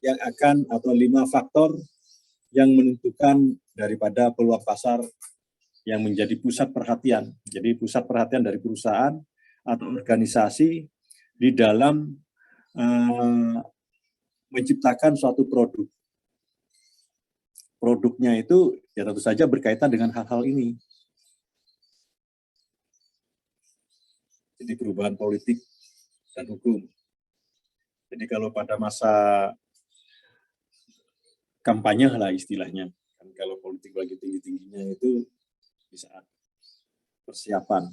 yang akan, atau 5 faktor yang menentukan daripada peluang pasar yang menjadi pusat perhatian. Jadi pusat perhatian dari perusahaan atau organisasi di dalam menciptakan suatu produk. Produknya itu ya tentu saja berkaitan dengan hal-hal ini. Jadi perubahan politik dan hukum. Jadi kalau pada masa kampanye lah istilahnya, kan kalau politik lagi tinggi-tingginya itu di saat persiapan.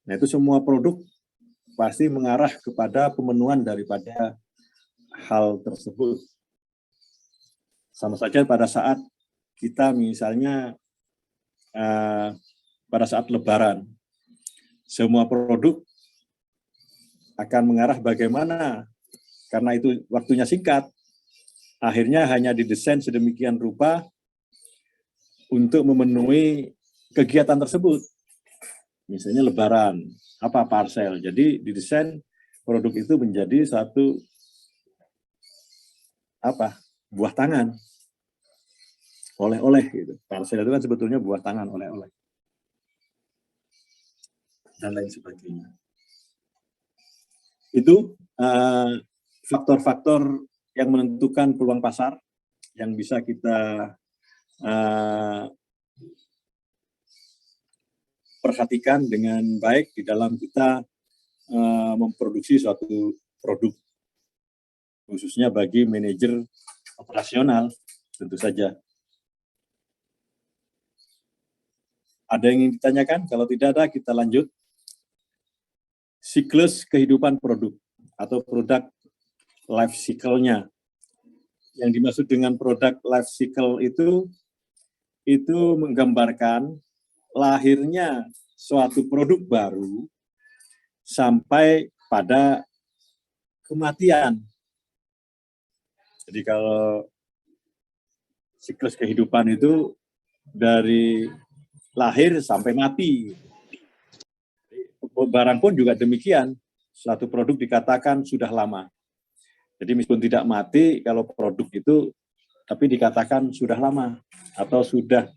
Nah itu semua produk pasti mengarah kepada pemenuhan daripada hal tersebut. Sama saja pada saat kita misalnya pada saat Lebaran, semua produk akan mengarah bagaimana, karena itu waktunya singkat, akhirnya hanya didesain sedemikian rupa untuk memenuhi kegiatan tersebut. Misalnya Lebaran, apa parcel, jadi didesain produk itu menjadi satu apa buah tangan, oleh-oleh gitu. Parcel itu kan sebetulnya buah tangan, oleh-oleh dan lain sebagainya. Itu faktor-faktor yang menentukan peluang pasar yang bisa kita perhatikan dengan baik di dalam kita memproduksi suatu produk, khususnya bagi manajer operasional tentu saja. Ada yang ingin ditanyakan? Kalau tidak ada, kita lanjut. Siklus kehidupan produk atau produk life cycle-nya. yang dimaksud dengan product life cycle itu menggambarkan lahirnya suatu produk baru sampai pada kematian. Jadi kalau siklus kehidupan itu dari lahir sampai mati. Barang pun juga demikian. Suatu produk dikatakan sudah lama. Jadi meskipun tidak mati, kalau produk itu tapi dikatakan sudah lama atau sudah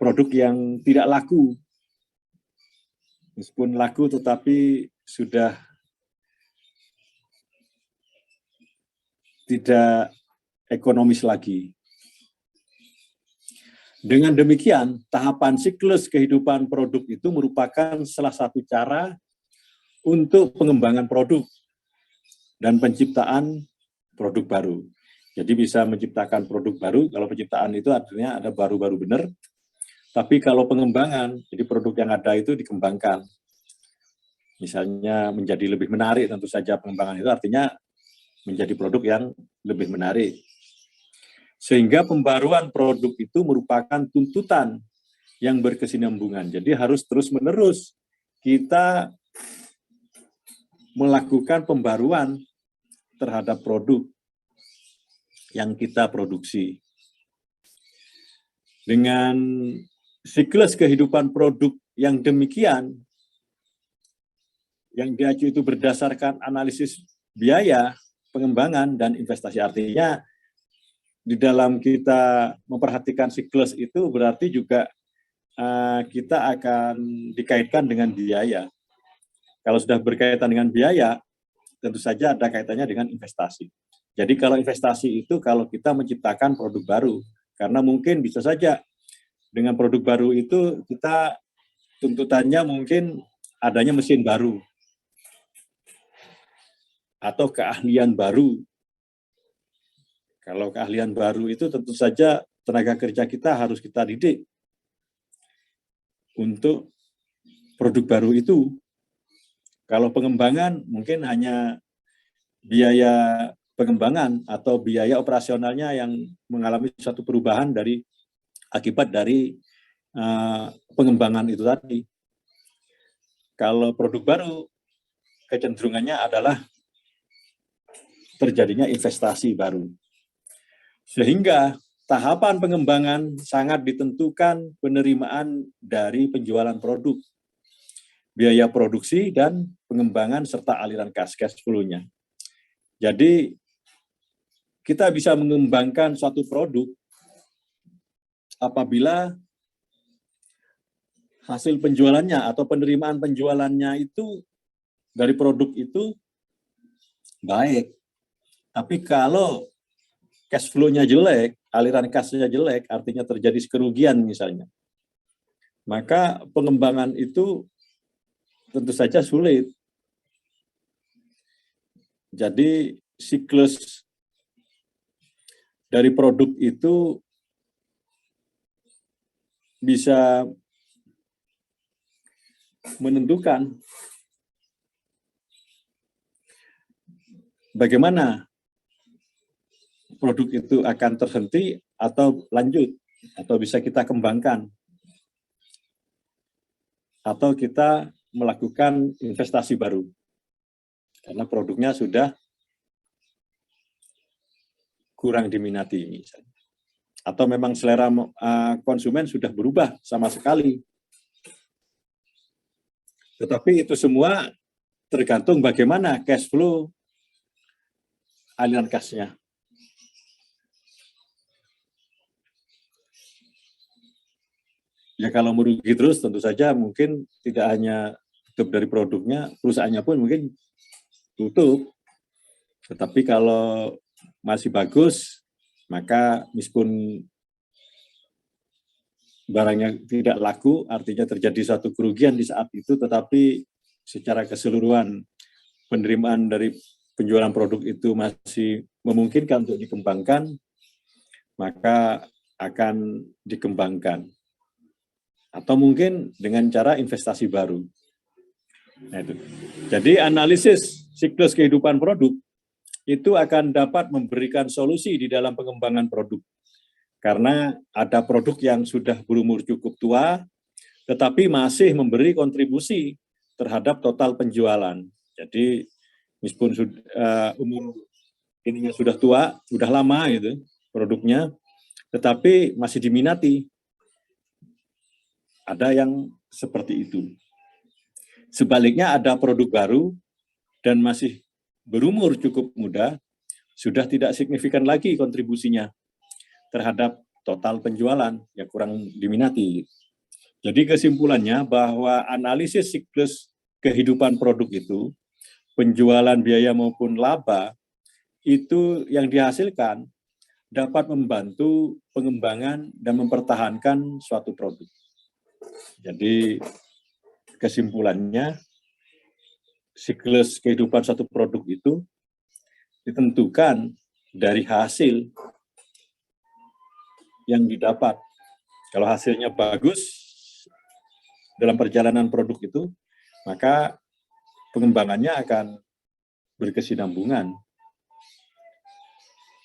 produk yang tidak laku. Meskipun laku tetapi sudah tidak ekonomis lagi. Dengan demikian, tahapan siklus kehidupan produk itu merupakan salah satu cara untuk pengembangan produk dan penciptaan produk baru. Jadi bisa menciptakan produk baru, kalau penciptaan itu artinya ada baru-baru benar, tapi kalau pengembangan, jadi produk yang ada itu dikembangkan. Misalnya menjadi lebih menarik, tentu saja pengembangan itu artinya menjadi produk yang lebih menarik. Sehingga pembaruan produk itu merupakan tuntutan yang berkesinambungan. Jadi harus terus-menerus kita melakukan pembaruan terhadap produk yang kita produksi. Dengan siklus kehidupan produk yang demikian, yang diacu itu berdasarkan analisis biaya, pengembangan, dan investasi. Artinya, di dalam kita memperhatikan siklus itu berarti juga kita akan dikaitkan dengan biaya. Kalau sudah berkaitan dengan biaya, tentu saja ada kaitannya dengan investasi. Jadi kalau investasi itu kalau kita menciptakan produk baru, karena mungkin bisa saja dengan produk baru itu kita tuntutannya mungkin adanya mesin baru atau keahlian baru. Kalau keahlian baru itu tentu saja tenaga kerja kita harus kita didik untuk produk baru itu. Kalau pengembangan mungkin hanya biaya pengembangan atau biaya operasionalnya yang mengalami suatu perubahan akibat dari pengembangan itu tadi. Kalau produk baru kecenderungannya adalah terjadinya investasi baru. Sehingga tahapan pengembangan sangat ditentukan penerimaan dari penjualan produk, biaya produksi dan pengembangan serta aliran cash flow-nya. Jadi kita bisa mengembangkan suatu produk apabila hasil penjualannya atau penerimaan penjualannya itu dari produk itu baik. Tapi kalau cash flow-nya jelek, aliran cash-nya jelek, artinya terjadi kerugian misalnya, maka pengembangan itu tentu saja sulit. Jadi siklus dari produk itu bisa menentukan bagaimana produk itu akan terhenti atau lanjut, atau bisa kita kembangkan, atau kita melakukan investasi baru, karena produknya sudah kurang diminati misalnya. Atau memang selera konsumen sudah berubah sama sekali. Tetapi itu semua tergantung bagaimana cash flow aliran cash-nya. Ya kalau merugi terus tentu saja mungkin tidak hanya tutup dari produknya, perusahaannya pun mungkin tutup. Tetapi kalau masih bagus, maka meskipun barangnya tidak laku, artinya terjadi suatu kerugian di saat itu, tetapi secara keseluruhan penerimaan dari penjualan produk itu masih memungkinkan untuk dikembangkan, maka akan dikembangkan. Atau mungkin dengan cara investasi baru. Nah, itu. Jadi analisis siklus kehidupan produk itu akan dapat memberikan solusi di dalam pengembangan produk. Karena ada produk yang sudah berumur cukup tua, tetapi masih memberi kontribusi terhadap total penjualan. Jadi meskipun umur ininya sudah tua, sudah lama gitu produknya, tetapi masih diminati. Ada yang seperti itu. Sebaliknya ada produk baru dan masih berumur cukup muda, sudah tidak signifikan lagi kontribusinya terhadap total penjualan, yang kurang diminati. Jadi kesimpulannya bahwa analisis siklus kehidupan produk itu, penjualan, biaya maupun laba, itu yang dihasilkan dapat membantu pengembangan dan mempertahankan suatu produk. Jadi kesimpulannya, siklus kehidupan suatu produk itu ditentukan dari hasil yang didapat. Kalau hasilnya bagus dalam perjalanan produk itu, maka pengembangannya akan berkesinambungan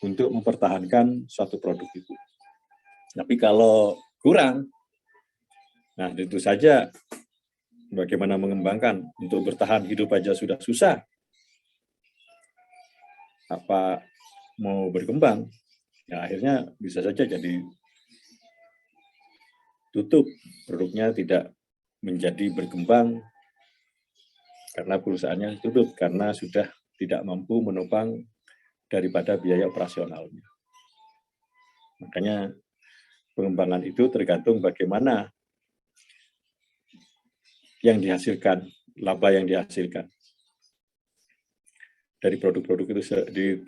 untuk mempertahankan suatu produk itu. Tapi kalau kurang, nah tentu saja bagaimana mengembangkan, untuk bertahan hidup aja sudah susah. Apa mau berkembang? Ya akhirnya bisa saja jadi tutup, produknya tidak menjadi berkembang karena perusahaannya tutup, karena sudah tidak mampu menopang daripada biaya operasionalnya. Makanya pengembangan itu tergantung bagaimana yang dihasilkan, laba yang dihasilkan dari produk-produk itu,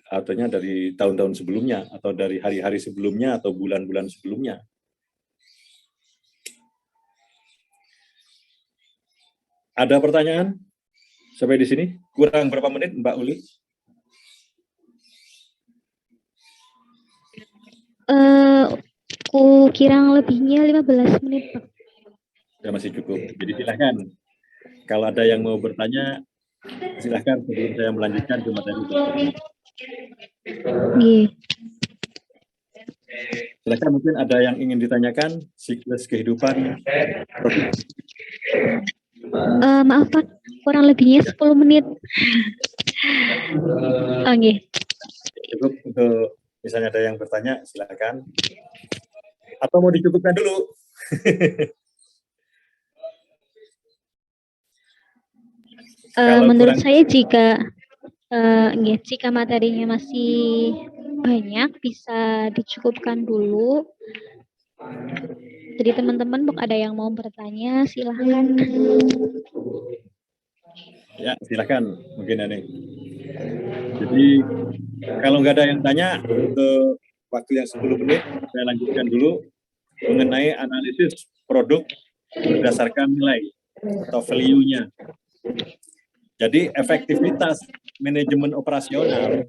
artinya dari tahun-tahun sebelumnya, atau dari hari-hari sebelumnya, atau bulan-bulan sebelumnya. Ada pertanyaan sampai di sini? Kurang berapa menit, Mbak Uli? Kurang lebihnya 15 menit, Pak. Ya, masih cukup. Jadi silakan. Kalau ada yang mau bertanya, silakan sebelum saya melanjutkan ke materi. Silakan, mungkin ada yang ingin ditanyakan siklus kehidupan produk. Maaf Pak, kurang lebihnya 10 menit. Cukup untuk misalnya ada yang bertanya, silakan. Atau mau dicukupkan dulu? Menurut saya jika materinya masih banyak, bisa dicukupkan dulu. Jadi teman-teman, ada yang mau bertanya, silahkan. Ya, silakan. Mungkin ada. Jadi kalau nggak ada yang tanya, untuk waktu yang 10 menit, saya lanjutkan dulu mengenai analisis produk berdasarkan nilai atau value-nya. Jadi efektivitas manajemen operasional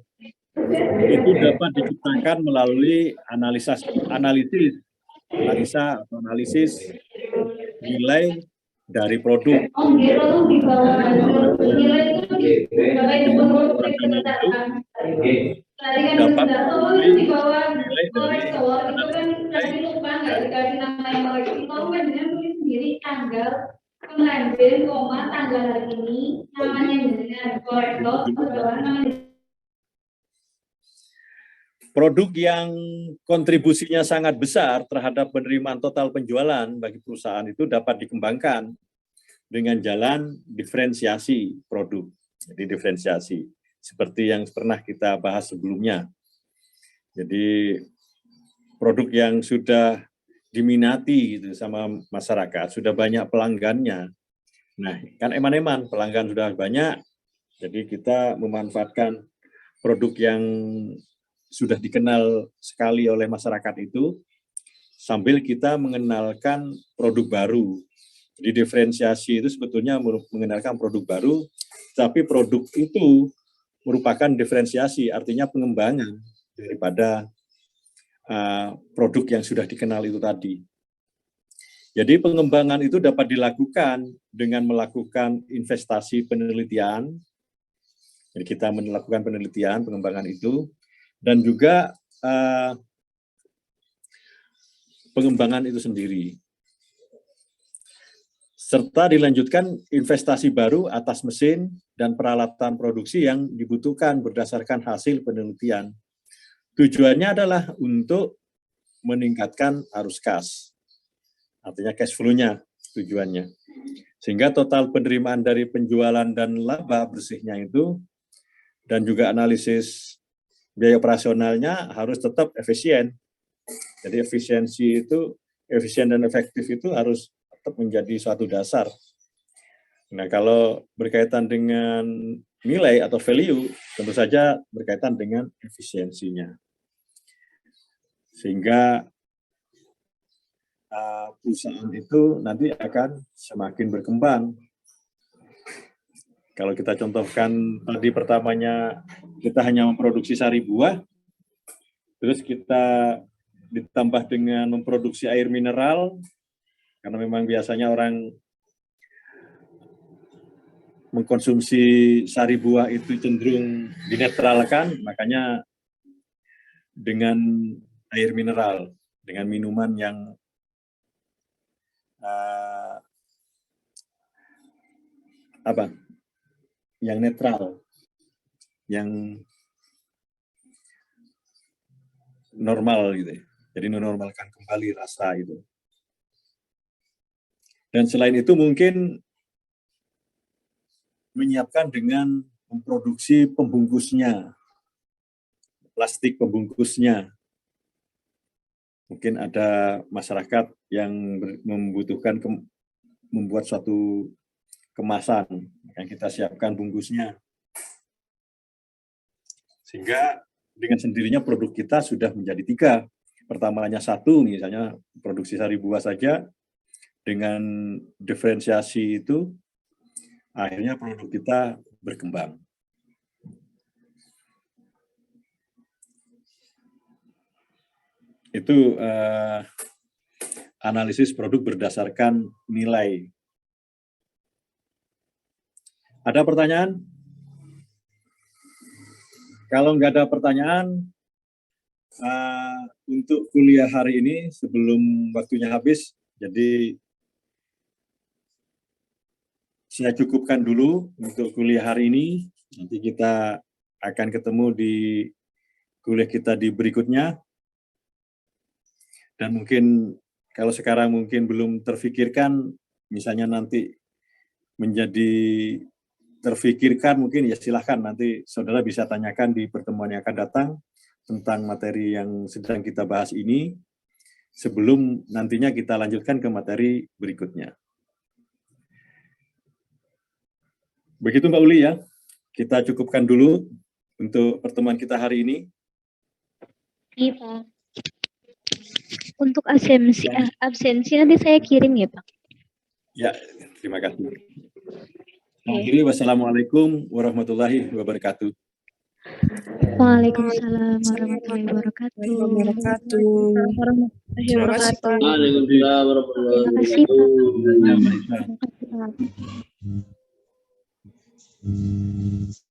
itu dapat diciptakan melalui analisis nilai dari produk. Dapat nilai dari tanggal hari ini namanya produk yang kontribusinya sangat besar terhadap penerimaan total penjualan bagi perusahaan itu dapat dikembangkan dengan jalan diferensiasi produk. Jadi diferensiasi seperti yang pernah kita bahas sebelumnya. Jadi produk yang sudah diminati gitu sama masyarakat, sudah banyak pelanggannya. Nah, kan eman-eman pelanggan sudah banyak, jadi kita memanfaatkan produk yang sudah dikenal sekali oleh masyarakat itu, sambil kita mengenalkan produk baru. Jadi diferensiasi itu sebetulnya mengenalkan produk baru, tapi produk itu merupakan diferensiasi, artinya pengembangan daripada produk yang sudah dikenal itu tadi. Jadi pengembangan itu dapat dilakukan dengan melakukan investasi penelitian Jadi kita melakukan penelitian, pengembangan itu, dan juga pengembangan itu sendiri. Serta dilanjutkan investasi baru atas mesin dan peralatan produksi yang dibutuhkan berdasarkan hasil penelitian. Tujuannya adalah untuk meningkatkan arus kas, artinya cash flow-nya tujuannya. Sehingga total penerimaan dari penjualan dan laba bersihnya itu, dan juga analisis biaya operasionalnya harus tetap efisien. Jadi efisiensi itu, efisien dan efektif itu harus tetap menjadi suatu dasar. Nah, kalau berkaitan dengan nilai atau value, tentu saja berkaitan dengan efisiensinya. Sehingga perusahaan itu nanti akan semakin berkembang. Kalau kita contohkan tadi pertamanya, kita hanya memproduksi sari buah, terus kita ditambah dengan memproduksi air mineral, karena memang biasanya orang mengkonsumsi sari buah itu cenderung dinetralkan, makanya dengan air mineral, dengan minuman yang yang netral, yang normal gitu. Jadi menormalkan kembali rasa itu. Dan selain itu mungkin menyiapkan dengan memproduksi pembungkusnya, plastik pembungkusnya. Mungkin ada masyarakat yang membutuhkan membuat suatu kemasan, yang kita siapkan bungkusnya. Sehingga dengan sendirinya produk kita sudah menjadi 3. Pertamanya 1, misalnya produksi sari buah saja, dengan diferensiasi itu, akhirnya produk kita berkembang. Itu analisis produk berdasarkan nilai. Ada pertanyaan? Kalau nggak ada pertanyaan, untuk kuliah hari ini sebelum waktunya habis, jadi saya cukupkan dulu untuk kuliah hari ini. Nanti kita akan ketemu di kuliah kita di berikutnya. Dan mungkin kalau sekarang mungkin belum terfikirkan, misalnya nanti menjadi terfikirkan, mungkin ya silahkan nanti saudara bisa tanyakan di pertemuan yang akan datang tentang materi yang sedang kita bahas ini, sebelum nantinya kita lanjutkan ke materi berikutnya. Begitu Mbak Uli ya, kita cukupkan dulu untuk pertemuan kita hari ini. Iya Pak. Untuk absensi nanti saya kirim ya Pak. Ya, terima kasih. Akhirnya wassalamualaikum warahmatullahi wabarakatuh. Waalaikumsalam warahmatullahi wabarakatuh. Terima kasih. Waalaikumsalam warahmatullahi Terima kasih Pak. Terima kasih. Terima kasih Pak.